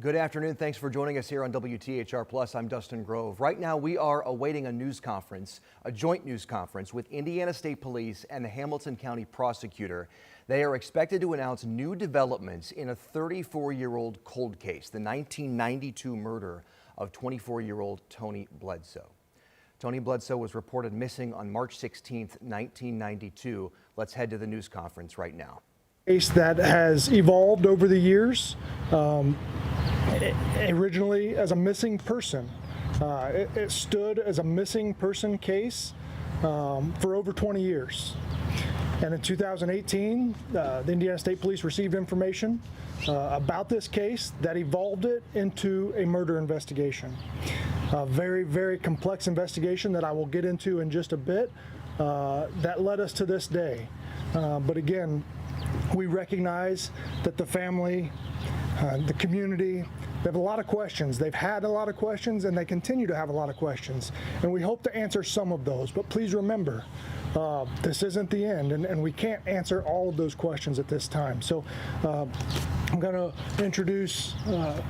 Good afternoon. Thanks for joining us here on WTHR Plus. I'm Dustin Grove. Right now, we are awaiting a news conference, a joint news conference with Indiana State Police and the Hamilton County prosecutor. They are expected to announce new developments in a 34-year-old cold case, the 1992 murder of 24-year-old Tony Bledsoe. Tony Bledsoe was reported missing on March 16, 1992. Let's head to the news conference right now. Case that has evolved over the years. Originally as a missing person. It stood as a missing person case for over 20 years. And in 2018, the Indiana State Police received information about this case that evolved it into a murder investigation. A very, very complex investigation that I will get into in just a bit that led us to this day. But again, we recognize that the family, the community, they have a lot of questions. They've had a lot of questions, and they continue to have a lot of questions. And we hope to answer some of those. But please remember, this isn't the end, and we can't answer all of those questions at this time. So I'm going to introduce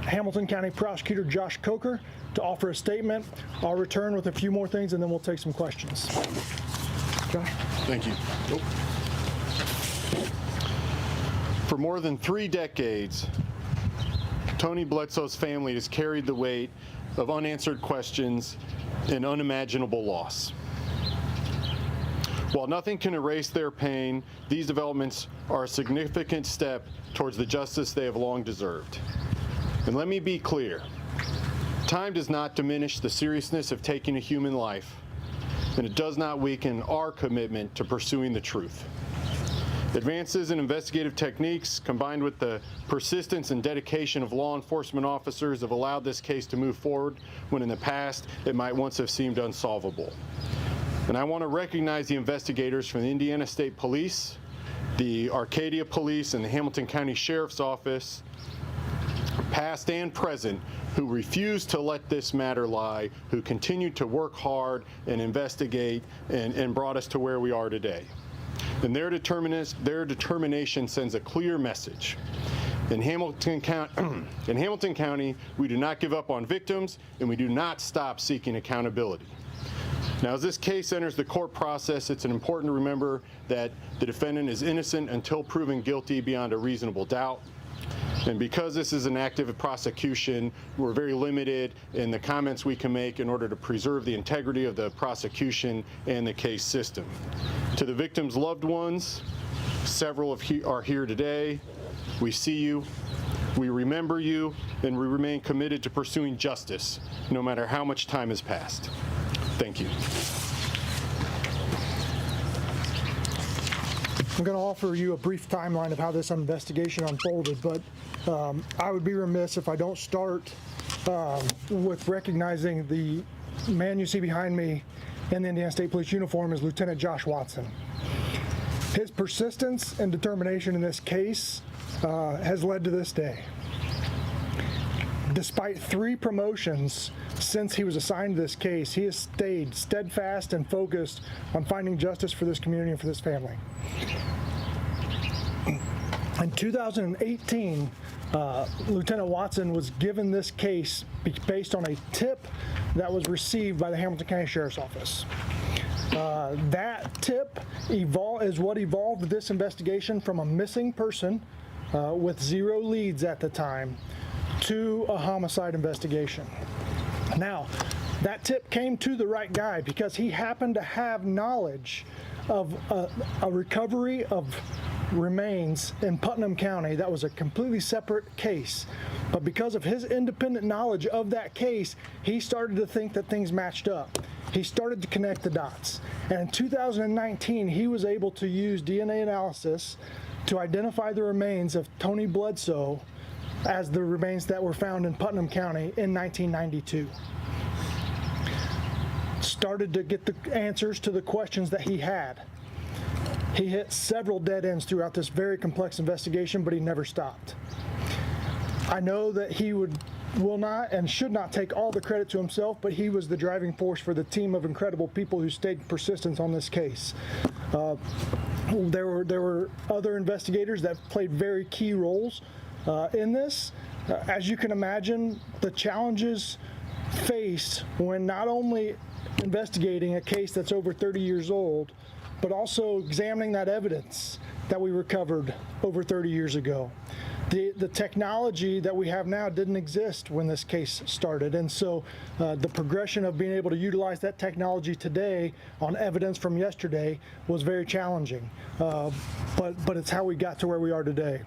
Hamilton County Prosecutor Josh Coker to offer a statement. I'll return with a few more things, and then we'll take some questions. Josh? Thank you. Nope. For more than 3 decades, Tony Bledsoe's family has carried the weight of unanswered questions and unimaginable loss. While nothing can erase their pain, these developments are a significant step towards the justice they have long deserved. And let me be clear, time does not diminish the seriousness of taking a human life, and it does not weaken our commitment to pursuing the truth. Advances in investigative techniques, combined with the persistence and dedication of law enforcement officers, have allowed this case to move forward when in the past it might once have seemed unsolvable. And I want to recognize the investigators from the Indiana State Police, the Arcadia Police, and the Hamilton County Sheriff's Office, past and present, who refused to let this matter lie, who continued to work hard and investigate and brought us to where we are today. And their determination sends a clear message. In Hamilton County, we do not give up on victims, and we do not stop seeking accountability. Now, as this case enters the court process, it's important to remember that the defendant is innocent until proven guilty beyond a reasonable doubt. And because this is an active prosecution, we're very limited in the comments we can make in order to preserve the integrity of the prosecution and the case system. To the victims' loved ones, several are here today. We see you, we remember you, and we remain committed to pursuing justice, no matter how much time has passed. Thank you. I'm going to offer you a brief timeline of how this investigation unfolded, but I would be remiss if I don't start with recognizing the man you see behind me in the Indiana State Police uniform is Lieutenant Josh Watson. His persistence and determination in this case has led to this day. Despite 3 promotions since he was assigned to this case, he has stayed steadfast and focused on finding justice for this community and for this family. In 2018, Lieutenant Watson was given this case based on a tip that was received by the Hamilton County Sheriff's Office. That tip is what evolved this investigation from a missing person with 0 leads at the time to a homicide investigation. Now, that tip came to the right guy because he happened to have knowledge of a recovery of remains in Putnam County that was a completely separate case. But because of his independent knowledge of that case, he started to think that things matched up. He started to connect the dots. And in 2019, he was able to use DNA analysis to identify the remains of Tony Bledsoe as the remains that were found in Putnam County in 1992. Started to get the answers to the questions that he had. He hit several dead ends throughout this very complex investigation, but he never stopped. I know that he will not and should not take all the credit to himself, but he was the driving force for the team of incredible people who stayed persistent on this case. There were other investigators that played very key roles in this, As you can imagine, the challenges faced when not only investigating a case that's over 30 years old, but also examining that evidence that we recovered over 30 years ago. The technology that we have now didn't exist when this case started, and so the progression of being able to utilize that technology today on evidence from yesterday was very challenging, but it's how we got to where we are today.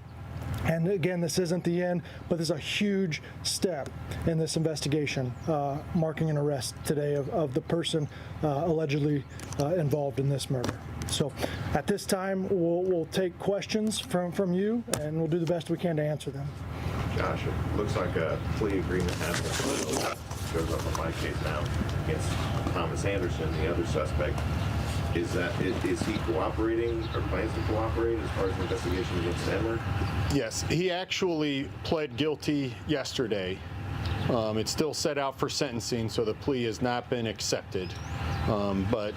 And again, this isn't the end, but this is a huge step in this investigation, marking an arrest today of the person allegedly involved in this murder. So at this time, we'll take questions from you, and we'll do the best we can to answer them. Josh, it looks like a plea agreement has been shows up on my case now against Thomas Anderson, the other suspect. Is he cooperating or plans to cooperate as far as the investigation against Emmer? Yes, he actually pled guilty yesterday. It's still set out for sentencing, so the plea has not been accepted. But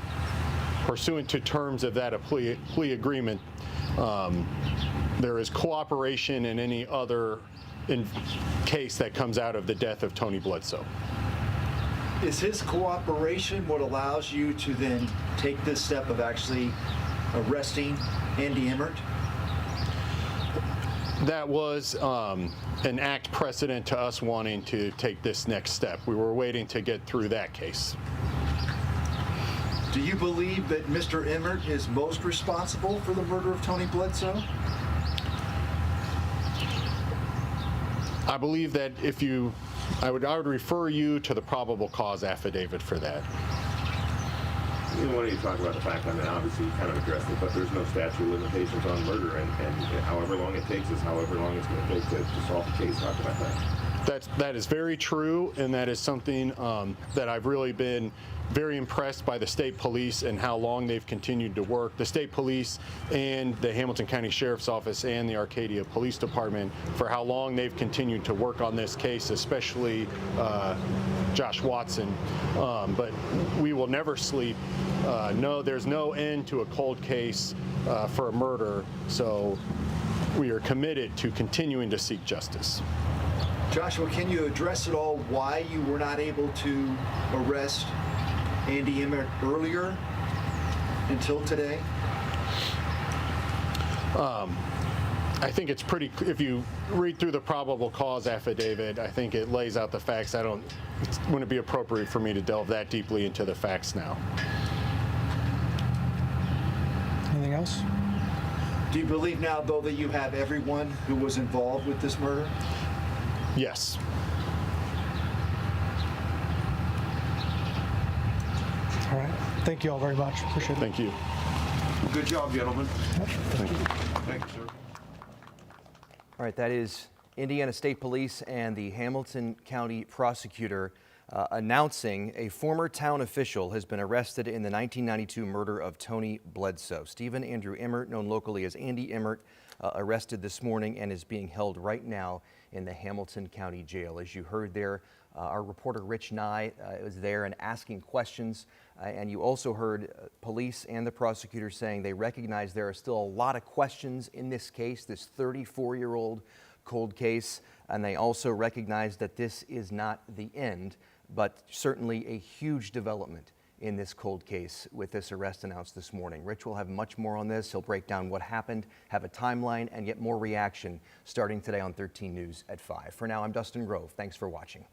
pursuant to terms of that plea agreement, there is cooperation in any other case that comes out of the death of Tony Bledsoe. Is his cooperation what allows you to then take this step of actually arresting Andy Emmert? That was an act precedent to us wanting to take this next step. We were waiting to get through that case. Do you believe that Mr. Emmert is most responsible for the murder of Tony Bledsoe? I believe that I would refer you to the probable cause affidavit for that. You want to talk about the fact, I mean, obviously you kind of addressed it, but there's no statute of limitations on murder, and however long it takes is however long it's going to take to solve the case. Talk about that. That is very true, and that is something that I've really been very impressed by the state police and how long they've continued to work. The state police and the Hamilton County Sheriff's Office and the Arcadia Police Department for how long they've continued to work on this case, especially Josh Watson. But we will never sleep. No, there's no end to a cold case for a murder, so we are committed to continuing to seek justice. Joshua, can you address at all why you were not able to arrest Andy Emmert earlier until today? I think it's pretty, if you read through the probable cause affidavit, I think it lays out the facts. It wouldn't be appropriate for me to delve that deeply into the facts now. Anything else? Do you believe now, though, that you have everyone who was involved with this murder? Yes. All right. Thank you all very much. Appreciate it. Thank you. Good job, gentlemen. Thank you. Thank you, sir. All right, that is Indiana State Police and the Hamilton County prosecutor announcing a former town official has been arrested in the 1992 murder of Tony Bledsoe. Stephen Andrew Emmert, known locally as Andy Emmert, arrested this morning and is being held right now in the Hamilton County Jail. As you heard there, our reporter Rich Nye was there and asking questions, and you also heard police and the prosecutor saying they recognize there are still a lot of questions in this case, this 34-year-old cold case, and they also recognize that this is not the end, but certainly a huge development in this cold case with this arrest announced this morning. Rich will have much more on this. He'll break down what happened, have a timeline, and get more reaction starting today on 13 News at 5. For now, I'm Dustin Grove. Thanks for watching.